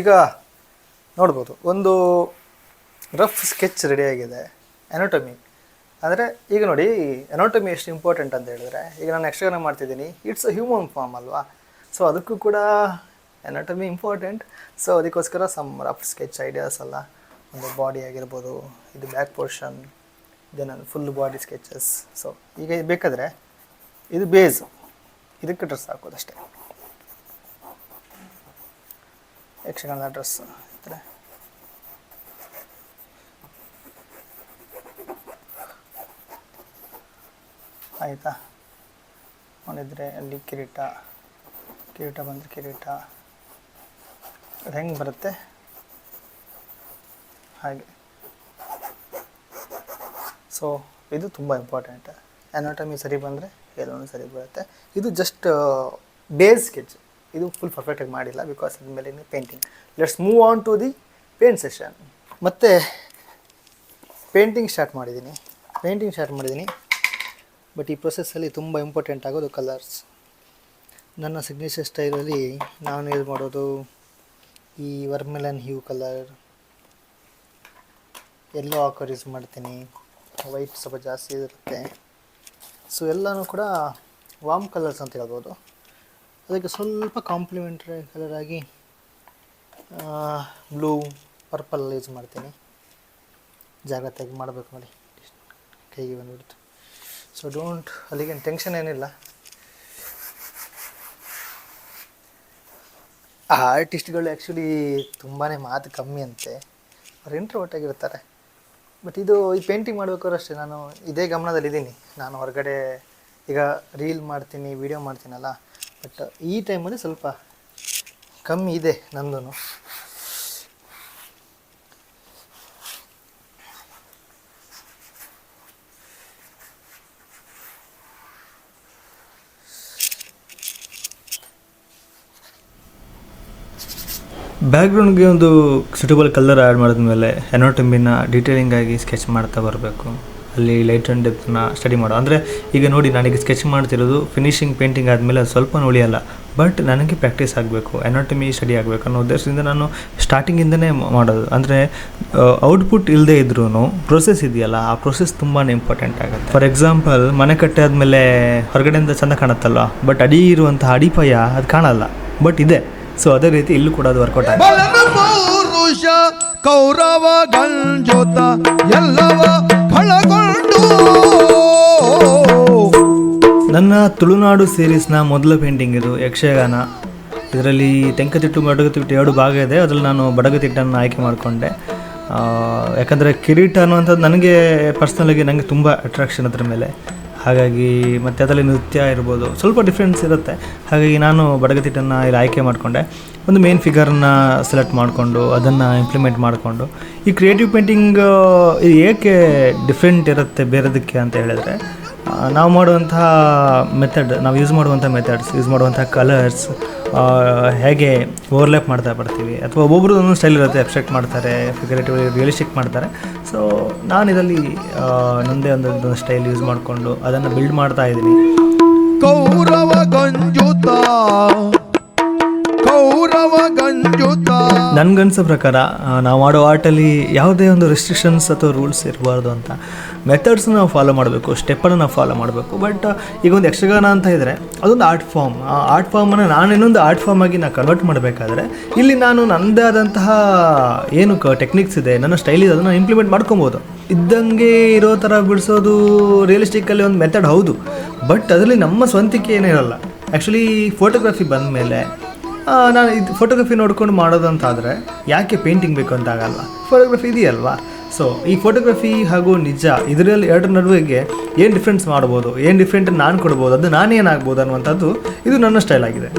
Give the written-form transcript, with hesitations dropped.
ಈಗ ನೋಡ್ಬೋದು ಒಂದು ರಫ್ ಸ್ಕೆಚ್ ರೆಡಿಯಾಗಿದೆ ಎನಾಟಮಿ. ಅಂದರೆ ಈಗ ನೋಡಿ ಎನಾಟಮಿ ಎಷ್ಟು ಇಂಪಾರ್ಟೆಂಟ್ ಅಂತ ಹೇಳಿದ್ರೆ, ಈಗ ನಾನು ಯಕ್ಷಗಾನ ಮಾಡ್ತಿದ್ದೀನಿ, ಇಟ್ಸ್ ಅ ಹ್ಯೂಮನ್ ಫಾರ್ಮ್ ಅಲ್ವಾ. ಸೊ ಅದಕ್ಕೂ ಕೂಡ ಎನಾಟಮಿ ಇಂಪಾರ್ಟೆಂಟ್. ಸೊ ಅದಕ್ಕೋಸ್ಕರ ಸಮ್ ರಫ್ ಸ್ಕೆಚ್ ಐಡಿಯಾಸ್ ಎಲ್ಲ, ಒಂದು ಬಾಡಿ ಆಗಿರ್ಬೋದು, ಇದು back portion, then full body sketches. So ಈಗ ಇದು ಬೇಕಾದರೆ ಇದು ಬೇಸ್, ಇದಕ್ಕೆ ಡ್ರೆಸ್ ಹಾಕೋದಷ್ಟೇ, ಯಕ್ಷಗಾನದ ಡ್ರೆಸ್ ಇದ್ರೆ. ಆಯಿತಾ, ನೋಡಿದರೆ ಅಲ್ಲಿ ಕಿರೀಟ ಬಂದರೆ ಕಿರೀಟ ಅದು ಹೆಂಗೆ ಬರುತ್ತೆ ಹಾಗೆ. ಸೊ ಇದು ತುಂಬ ಇಂಪಾರ್ಟೆಂಟ್. ಎನಾಟಮಿ ಸರಿ ಬಂದರೆ ಎಲ್ಲವೂ ಸರಿ ಬರುತ್ತೆ. ಇದು ಜಸ್ಟ್ ಬೇಸ್ ಸ್ಕೆಚ್, ಇದು ಫುಲ್ ಪರ್ಫೆಕ್ಟಾಗಿ ಮಾಡಿಲ್ಲ ಬಿಕಾಸ್ ಅದ್ರ ಮೇಲೆ painting. Let's move on to the paint session. ಮತ್ತು ಪೇಂಟಿಂಗ್ ಸ್ಟಾರ್ಟ್ ಮಾಡಿದ್ದೀನಿ. ಬಟ್ ಈ ಪ್ರೊಸೆಸ್ಸಲ್ಲಿ ತುಂಬ ಇಂಪಾರ್ಟೆಂಟ್ ಆಗೋದು ಕಲರ್ಸ್. ನನ್ನ ಸಿಗ್ನೇಚರ್ ಸ್ಟೈಲಲ್ಲಿ ನಾನು ಯೂಸ್ ಮಾಡೋದು ಈ ವರ್ಮೆಲನ್ ಹ್ಯೂ ಕಲರ್, ಎಲ್ಲೋ ಆಕರ್ ಯೂಸ್ ಮಾಡ್ತೀನಿ, ವೈಟ್ ಸ್ವಲ್ಪ ಜಾಸ್ತಿ ಇರುತ್ತೆ. ಸೊ ಎಲ್ಲನೂ ಕೂಡ ವಾರ್ಮ್ ಕಲರ್ಸ್ ಅಂತ ಹೇಳ್ಬೋದು. ಅದಕ್ಕೆ ಸ್ವಲ್ಪ ಕಾಂಪ್ಲಿಮೆಂಟ್ರಿ ಕಲರ್ ಆಗಿ ಬ್ಲೂ, ಪರ್ಪಲ್ ಯೂಸ್ ಮಾಡ್ತೀನಿ. ಜಾಗ್ರತೆಯಾಗಿ ಮಾಡಬೇಕು ನೋಡಿ, ಕೈಗೆ ಬಂದುಬಿಡ್ತು. ಸೊ ಡೋಂಟ್, ಅಲ್ಲಿಗೇನು ಟೆನ್ಷನ್ ಏನಿಲ್ಲ. ಆರ್ಟಿಸ್ಟ್ಗಳು ಆ್ಯಕ್ಚುಲಿ ತುಂಬಾ ಮಾತು ಕಮ್ಮಿ ಅಂತೆ, ಅವ್ರು ಇಂಟ್ರೋವರ್ಟ್ ಆಗಿರ್ತಾರೆ. ಬಟ್ ಈ ಪೇಂಟಿಂಗ್ ಮಾಡಬೇಕಾದ್ರೂ ಅಷ್ಟೇ ನಾನು ಇದೇ ಗಮನದಲ್ಲಿದ್ದೀನಿ. ನಾನು ಹೊರಗಡೆ ಈಗ ರೀಲ್ ಮಾಡ್ತೀನಿ, ವಿಡಿಯೋ ಮಾಡ್ತೀನಲ್ಲ, ಬಟ್ ಈ ಟೈಮಲ್ಲಿ ಸ್ವಲ್ಪ ಕಮ್ಮಿ ಇದೆ ನಂದು. ಬ್ಯಾಕ್ಗ್ರೌಂಡ್ಗೆ ಒಂದು ಸೂಟಬಲ್ ಕಲರ್ ಆ್ಯಡ್ ಮಾಡಿದ್ಮೇಲೆ ಎನಾಟಮಿನ ಡೀಟೇಲಿಂಗ್ ಆಗಿ ಸ್ಕೆಚ್ ಮಾಡ್ತಾ ಬರಬೇಕು. ಅಲ್ಲಿ ಲೈಟ್ ಆ್ಯಂಡ್ ಡೆಪ್ತ್ನ ಸ್ಟಡಿ ಮಾಡೋ. ಅಂದರೆ ಈಗ ನೋಡಿ, ನಾನೀಗ ಸ್ಕೆಚ್ ಮಾಡ್ತಿರೋದು ಫಿನಿಶಿಂಗ್ ಪೇಂಟಿಂಗ್ ಆದಮೇಲೆ ಅದು ಸ್ವಲ್ಪ ಉಳಿಯಲ್ಲ. ಬಟ್ ನನಗೆ ಪ್ರಾಕ್ಟೀಸ್ ಆಗಬೇಕು, ಎನಾಟಮಿ ಸ್ಟಡಿ ಆಗಬೇಕು ಅನ್ನೋ ಉದ್ದೇಶದಿಂದ ನಾನು ಸ್ಟಾರ್ಟಿಂಗಿಂದನೇ ಮಾಡೋದು. ಅಂದರೆ ಔಟ್ಪುಟ್ ಇಲ್ಲದೆ ಇದ್ರೂ ಪ್ರೊಸೆಸ್ ಇದೆಯಲ್ಲ, ಆ ಪ್ರೊಸೆಸ್ ತುಂಬಾ ಇಂಪಾರ್ಟೆಂಟ್ ಆಗುತ್ತೆ. ಫಾರ್ ಎಕ್ಸಾಂಪಲ್, ಮನೆ ಕಟ್ಟೆ ಆದಮೇಲೆ ಹೊರಗಡೆಯಿಂದ ಚೆಂದ ಕಾಣುತ್ತಲ್ವ, ಬಟ್ ಅಡಿ ಇರುವಂಥ ಅಡಿಪಾಯ ಅದು ಕಾಣಲ್ಲ, ಬಟ್ ಇದೆ. ಸೊ ಅದೇ ರೀತಿ ಇಲ್ಲೂ ಕೂಡ ಅದು ವರ್ಕೌಟ್ ಆಗಿದೆ. ಕೌರವ ಗಂಜೋತ ಎಲ್ಲವ ಕಳಗೊಂಡು. ನನ್ನ ತುಳುನಾಡು ಸೀರೀಸ್ನ ಮೊದಲ ಪೇಂಟಿಂಗ್ ಇದು, ಯಕ್ಷಗಾನ. ಇದರಲ್ಲಿ ತೆಂಕತಿಟ್ಟು ಬಡಗತಿಟ್ಟು 2 ಭಾಗ ಇದೆ. ಅದರಲ್ಲಿ ನಾನು ಬಡಗತಿಟ್ಟನ್ನು ಆಯ್ಕೆ ಮಾಡಿಕೊಂಡೆ. ಯಾಕಂದರೆ ಕಿರೀಟ ಅನ್ನುವಂಥದ್ದು ನನಗೆ ಪರ್ಸ್ನಲಾಗಿ ನನಗೆ ತುಂಬ ಅಟ್ರಾಕ್ಷನ್ ಅದ್ರ ಮೇಲೆ. ಹಾಗಾಗಿ ಮತ್ತು ಅದರಲ್ಲಿ ನೃತ್ಯ ಇರ್ಬೋದು, ಸ್ವಲ್ಪ ಡಿಫ್ರೆನ್ಸ್ ಇರುತ್ತೆ. ಹಾಗಾಗಿ ನಾನು ಬಡಗತಿಟ್ಟನ್ನು ಇಲ್ಲಿ ಆಯ್ಕೆ ಮಾಡಿಕೊಂಡೆ. ಒಂದು ಮೇನ್ ಫಿಗರನ್ನ ಸೆಲೆಕ್ಟ್ ಮಾಡಿಕೊಂಡು ಅದನ್ನು ಇಂಪ್ಲಿಮೆಂಟ್ ಮಾಡಿಕೊಂಡು, ಈ ಕ್ರಿಯೇಟಿವ್ ಪೇಂಟಿಂಗ್ ಇದು ಏಕೆ ಡಿಫ್ರೆಂಟ್ ಇರುತ್ತೆ ಬೇರೆದಕ್ಕೆ ಅಂತ ಹೇಳಿದ್ರೆ, ನಾವು ಮಾಡುವಂತಹ ಮೆಥಡ್, ನಾವು ಯೂಸ್ ಮಾಡುವಂಥ ಮೆಥಡ್ಸ್, ಯೂಸ್ ಮಾಡುವಂಥ ಕಲರ್ಸ್, ಹೇಗೆ ಓವರ್ಲ್ಯಾಪ್ ಮಾಡ್ತಾ ಬರ್ತೀವಿ, ಅಥವಾ ಒಬ್ಬೊಬ್ರು ಒಂದೊಂದು ಸ್ಟೈಲ್ ಇರುತ್ತೆ. ಅಬ್ಸ್ಟ್ರಾಕ್ಟ್ ಮಾಡ್ತಾರೆ, ಫಿಗರೇಟಿವ್, ರಿಯಲಿಸ್ಟಿಕ್ ಮಾಡ್ತಾರೆ. ಸೊ ನಾನು ಇದರಲ್ಲಿ ನನ್ನದೇ ಒಂದು ಸ್ಟೈಲ್ ಯೂಸ್ ಮಾಡಿಕೊಂಡು ಅದನ್ನು ಬಿಲ್ಡ್ ಮಾಡ್ತಾ ಇದ್ದೀನಿ. ಕೌರವ ಗಂಜುತ ನನಗನ್ಸೋ ಪ್ರಕಾರ ನಾವು ಮಾಡೋ ಆರ್ಟಲ್ಲಿ ಯಾವುದೇ ಒಂದು ರೆಸ್ಟ್ರಿಕ್ಷನ್ಸ್ ಅಥವಾ ರೂಲ್ಸ್ ಇರಬಾರ್ದು ಅಂತ. ಮೆಥಡ್ಸ್ನ ನಾವು ಫಾಲೋ ಮಾಡಬೇಕು, ಸ್ಟೆಪ್ಪನ್ನು ನಾವು ಫಾಲೋ ಮಾಡಬೇಕು. ಬಟ್ ಈಗ ಒಂದು ಯಕ್ಷಗಾನ ಅಂತ ಇದ್ದರೆ ಅದೊಂದು ಆರ್ಟ್ ಫಾರ್ಮ್. ಆ ಆರ್ಟ್ ಫಾರ್ಮನ್ನು ನಾನು ಇನ್ನೊಂದು ಆರ್ಟ್ ಫಾರ್ಮಾಗಿ ನಾನು ಕನ್ವರ್ಟ್ ಮಾಡಬೇಕಾದ್ರೆ ಇಲ್ಲಿ ನಾನು ನನ್ನದೇ ಆದಂತಹ ಏನು ಟೆಕ್ನಿಕ್ಸ್ ಇದೆ, ನನ್ನ ಸ್ಟೈಲ್ ಇದೆ, ಅದನ್ನು ಇಂಪ್ಲಿಮೆಂಟ್ ಮಾಡ್ಕೊಬೋದು. ಇದ್ದಂಗೆ ಇರೋ ಥರ ಬಿಡಿಸೋದು ರಿಯಲಿಸ್ಟಿಕ್ಕಲ್ಲಿ ಒಂದು ಮೆಥಡ್ ಹೌದು, ಬಟ್ ಅದರಲ್ಲಿ ನಮ್ಮ ಸ್ವಂತಿಕೆ ಏನಿರಲ್ಲ. ಆ್ಯಕ್ಚುಲಿ ಫೋಟೋಗ್ರಫಿ ಬಂದ ಮೇಲೆ ನಾನು ಇದು ಫೋಟೋಗ್ರಫಿ ನೋಡ್ಕೊಂಡು ಮಾಡೋದಂತಾದರೆ ಯಾಕೆ ಪೇಂಟಿಂಗ್ ಬೇಕು ಅಂತ ಆಗಲ್ಲ, ಫೋಟೋಗ್ರಫಿ ಇದೆಯಲ್ವಾ. ಸೊ ಈ ಫೋಟೋಗ್ರಫಿ ಹಾಗೂ ನಿಜ ಇದರಲ್ಲಿ ಎರಡರ ನಡುವೆಗೆ ಏನು ಡಿಫ್ರೆನ್ಸ್ ಮಾಡ್ಬೋದು, ಏನು ಡಿಫ್ರೆಂಟ್ ನಾನು ಕೊಡ್ಬೋದು, ಅದು ನಾನೇನಾಗ್ಬೋದು ಅನ್ನುವಂಥದ್ದು ಇದು ನನ್ನ ಸ್ಟೈಲ್ ಆಗಿದೆ.